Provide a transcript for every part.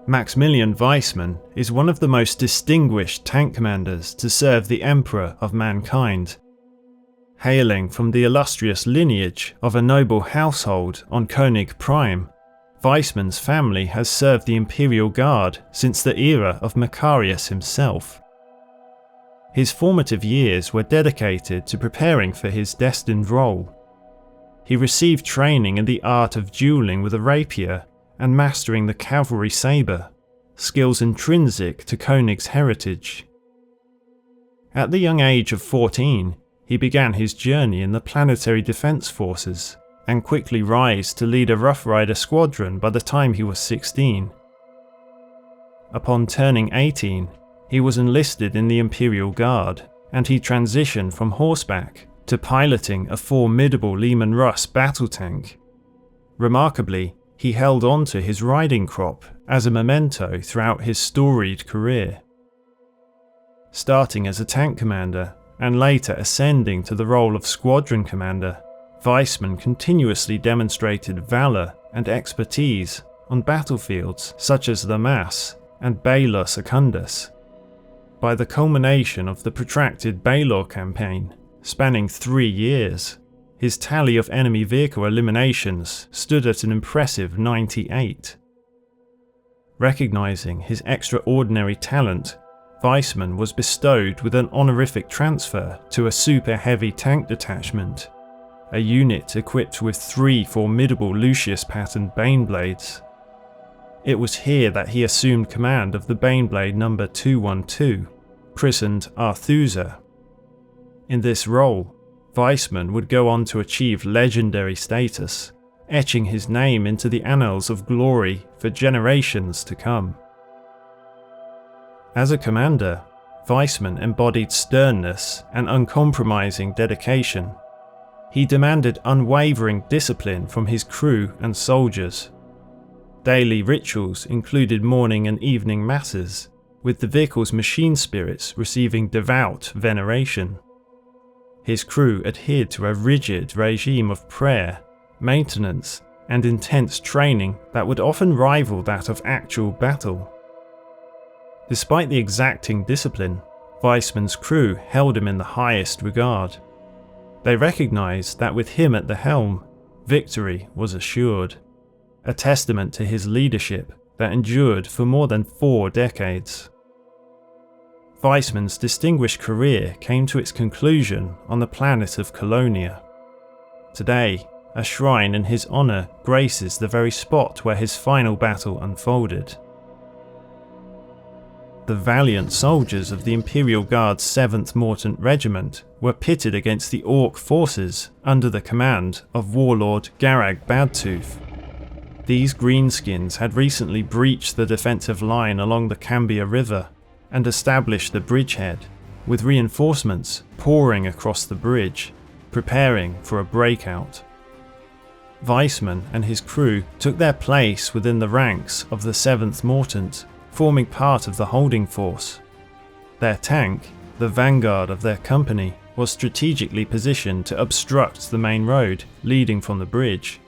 Maximillian Weisemann is one of the most distinguished tank commanders to serve the Emperor of mankind. Hailing from the illustrious lineage of a noble household on König Prime, Weismann's family has served the Imperial Guard since the era of Macarius himself. His formative years were dedicated to preparing for his destined role. He received training in the art of dueling with a rapier and mastering the cavalry sabre, skills intrinsic to König's heritage. At the young age of 14, he began his journey in the planetary defense forces and quickly rose to lead a Rough Rider squadron by the time he was 16. Upon turning 18, he was enlisted in the Imperial Guard, and he transitioned from horseback to piloting a formidable Lehman Russ battle tank. Remarkably, he held on to his riding crop as a memento throughout his storied career. Starting as a tank commander and later ascending to the role of squadron commander, Weisemann continuously demonstrated valour and expertise on battlefields such as the Maas and Baelor Secundus. By the culmination of the protracted Baelor campaign, spanning 3 years, his tally of enemy vehicle eliminations stood at an impressive 98. Recognising his extraordinary talent, Weisemann was bestowed with an honorific transfer to a super heavy tank detachment, a unit equipped with 3 formidable Lucius pattern Baneblades. It was here that he assumed command of the Baneblade No. 212, christened Arthusa. In this role, Weisemann would go on to achieve legendary status, etching his name into the annals of glory for generations to come. As a commander, Weisemann embodied sternness and uncompromising dedication. He demanded unwavering discipline from his crew and soldiers. Daily rituals included morning and evening masses, with the vehicle's machine spirits receiving devout veneration. His crew adhered to a rigid regime of prayer, maintenance, and intense training that would often rival that of actual battle. Despite the exacting discipline, Weismann's crew held him in the highest regard. They recognized that with him at the helm, victory was assured, a testament to his leadership that endured for more than 4 decades. Weismann's distinguished career came to its conclusion on the planet of Colonia. Today, a shrine in his honour graces the very spot where his final battle unfolded. The valiant soldiers of the Imperial Guard's 7th Mortant Regiment were pitted against the Orc forces under the command of Warlord Garag Badtooth. These greenskins had recently breached the defensive line along the Cambia River and established the bridgehead, with reinforcements pouring across the bridge, preparing for a breakout. Weisemann and his crew took their place within the ranks of the 7th Mortant, forming part of the holding force. Their tank, the vanguard of their company, was strategically positioned to obstruct the main road leading from the bridge.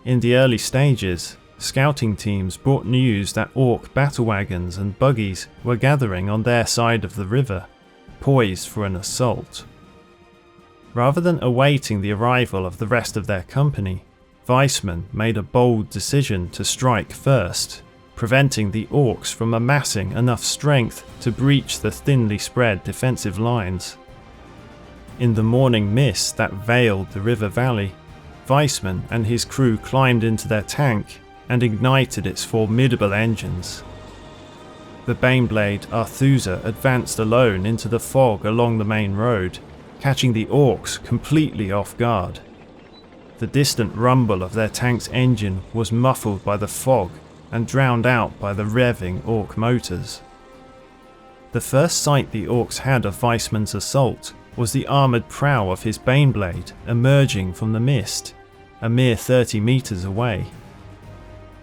In the early stages, scouting teams brought news that Orc battle wagons and buggies were gathering on their side of the river, poised for an assault. Rather than awaiting the arrival of the rest of their company, Weisemann made a bold decision to strike first, preventing the Orcs from amassing enough strength to breach the thinly spread defensive lines. In the morning mist that veiled the river valley, Weisemann and his crew climbed into their tank and ignited its formidable engines. The Baneblade Arthusa advanced alone into the fog along the main road, catching the Orcs completely off guard. The distant rumble of their tank's engine was muffled by the fog and drowned out by the revving Orc motors. The first sight the Orcs had of Weismann's assault was the armoured prow of his Baneblade emerging from the mist, a mere 30 metres away.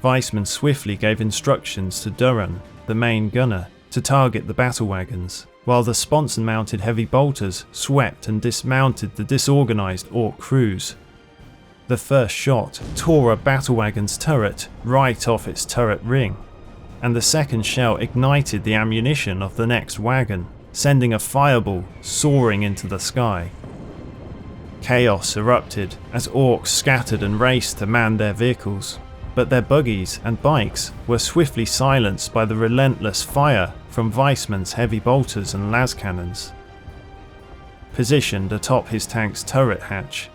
Weisemann swiftly gave instructions to Duran, the main gunner, to target the battle wagons, while the sponson-mounted heavy bolters swept and dismounted the disorganised Orc crews. The first shot tore a battle wagon's turret right off its turret ring. and the second shell ignited the ammunition of the next wagon, sending a fireball soaring into the sky. Chaos erupted as orcs scattered and raced to man their vehicles, but their buggies and bikes were swiftly silenced by the relentless fire from Weismann's heavy bolters and las cannons. Positioned atop his tank's turret hatch,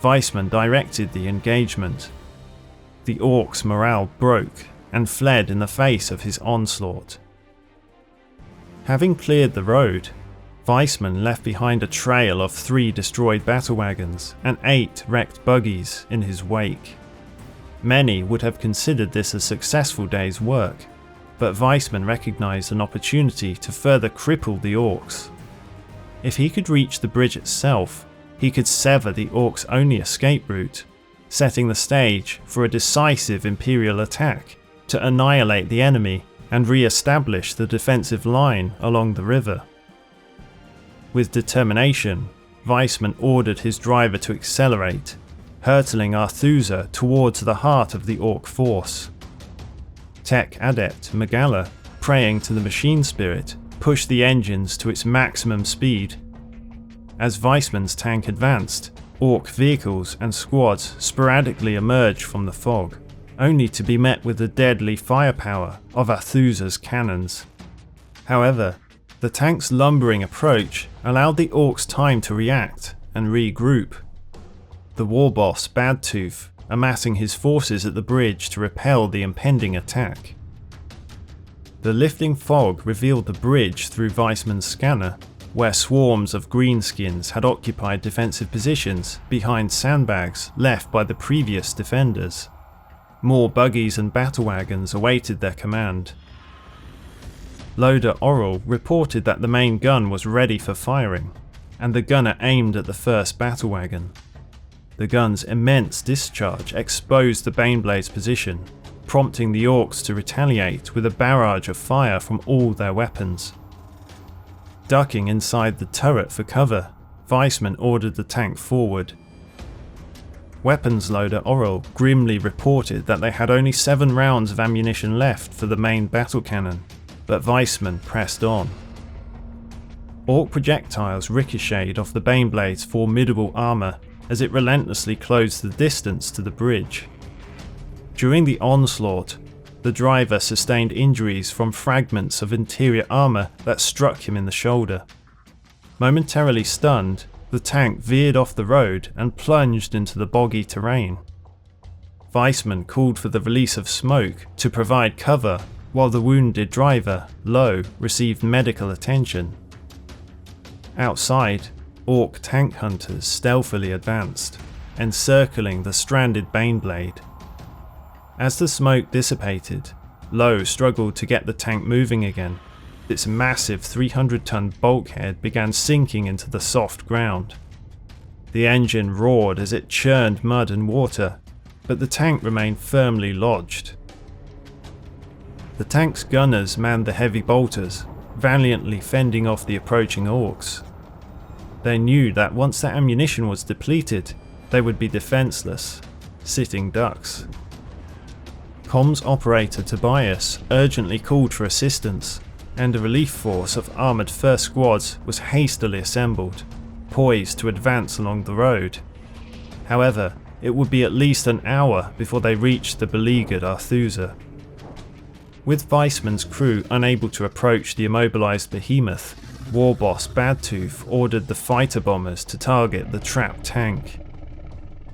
Weisemann directed the engagement. The orcs' morale broke and fled in the face of his onslaught. Having cleared the road, Weisemann left behind a trail of 3 destroyed battle wagons and 8 wrecked buggies in his wake. Many would have considered this a successful day's work, but Weisemann recognized an opportunity to further cripple the orcs. If he could reach the bridge itself, he could sever the orcs' only escape route, setting the stage for a decisive Imperial attack to annihilate the enemy and re-establish the defensive line along the river. With determination, Weisemann ordered his driver to accelerate, hurtling Arthusa towards the heart of the orc force. Tech adept Magala, praying to the machine spirit, pushed the engines to its maximum speed. As Weismann's tank advanced, orc vehicles and squads sporadically emerged from the fog, only to be met with the deadly firepower of Arthusa's cannons. However, the tank's lumbering approach allowed the orcs time to react and regroup. The war boss Badtooth amassing his forces at the bridge to repel the impending attack. The lifting fog revealed the bridge through Weismann's scanner, where swarms of greenskins had occupied defensive positions behind sandbags left by the previous defenders. More buggies and battle wagons awaited their command. Loader Oral reported that the main gun was ready for firing, and the gunner aimed at the first battle wagon. The gun's immense discharge exposed the Baneblade's position, prompting the orcs to retaliate with a barrage of fire from all their weapons. Ducking inside the turret for cover, Weismann ordered the tank forward. Weapons loader Oral grimly reported that they had only 7 rounds of ammunition left for the main battle cannon, but Weismann pressed on. Orc projectiles ricocheted off the Baneblade's formidable armour as it relentlessly closed the distance to the bridge. During the onslaught, the driver sustained injuries from fragments of interior armour that struck him in the shoulder. Momentarily stunned, the tank veered off the road and plunged into the boggy terrain. Weismann called for the release of smoke to provide cover, while the wounded driver, Lowe, received medical attention. Outside, orc tank hunters stealthily advanced, encircling the stranded Baneblade. As the smoke dissipated, Lowe struggled to get the tank moving again. Its massive 300-ton bulkhead began sinking into the soft ground. The engine roared as it churned mud and water, but the tank remained firmly lodged. The tank's gunners manned the heavy bolters, valiantly fending off the approaching orcs. They knew that once their ammunition was depleted, they would be defenseless, sitting ducks. Comms operator Tobias urgently called for assistance, and a relief force of armoured first squads was hastily assembled, poised to advance along the road. However, it would be at least an hour before they reached the beleaguered Arthusa. With Weismann's crew unable to approach the immobilised behemoth, War Boss Badtooth ordered the fighter bombers to target the trapped tank.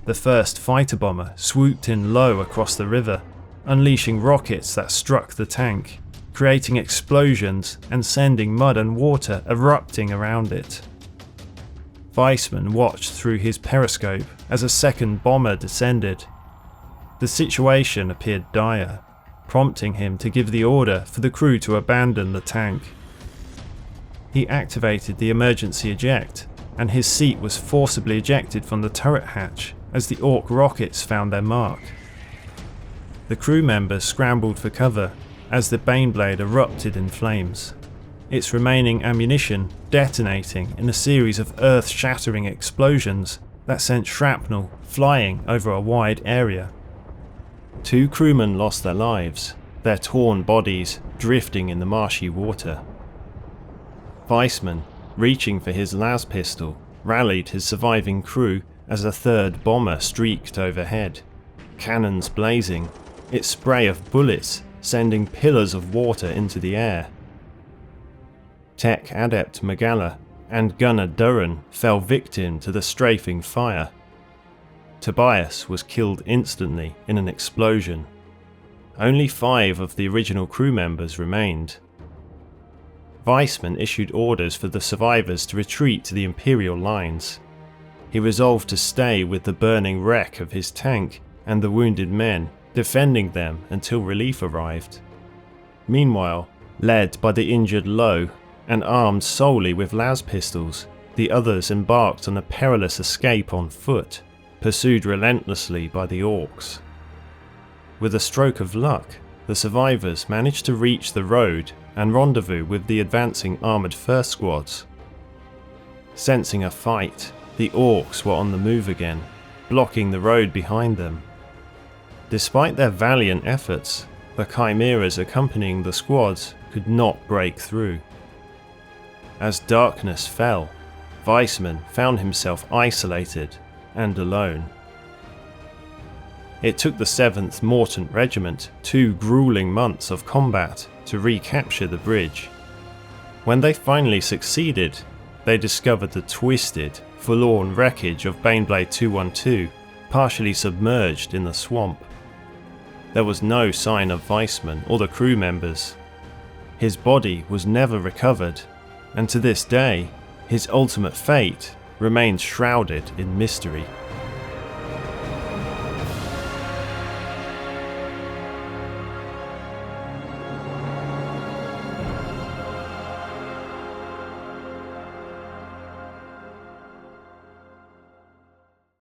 The first fighter bomber swooped in low across the river, unleashing rockets that struck the tank, creating explosions and sending mud and water erupting around it. Weismann watched through his periscope as a second bomber descended. The situation appeared dire, prompting him to give the order for the crew to abandon the tank. He activated the emergency eject, and his seat was forcibly ejected from the turret hatch as the orc rockets found their mark. The crew members scrambled for cover as the Baneblade erupted in flames, its remaining ammunition detonating in a series of earth-shattering explosions that sent shrapnel flying over a wide area. 2 crewmen lost their lives, their torn bodies drifting in the marshy water. Weisemann, reaching for his las pistol, rallied his surviving crew as a third bomber streaked overhead, cannons blazing, its spray of bullets sending pillars of water into the air. Tech Adept Magala and Gunner Duran fell victim to the strafing fire. Tobias was killed instantly in an explosion. Only 5 of the original crew members remained. Weisemann issued orders for the survivors to retreat to the Imperial lines. He resolved to stay with the burning wreck of his tank and the wounded men, defending them until relief arrived. Meanwhile, led by the injured Lowe and armed solely with las pistols, the others embarked on a perilous escape on foot, pursued relentlessly by the orcs. With a stroke of luck, the survivors managed to reach the road and rendezvous with the advancing armoured first squads. Sensing a fight, the orcs were on the move again, blocking the road behind them. Despite their valiant efforts, the chimeras accompanying the squads could not break through. As darkness fell, Weisemann found himself isolated and alone. It took the 7th Mortant Regiment 2 grueling months of combat to recapture the bridge. When they finally succeeded, they discovered the twisted, forlorn wreckage of Baneblade 212, partially submerged in the swamp. There was no sign of Weisemann or the crew members. His body was never recovered, and to this day, his ultimate fate remains shrouded in mystery.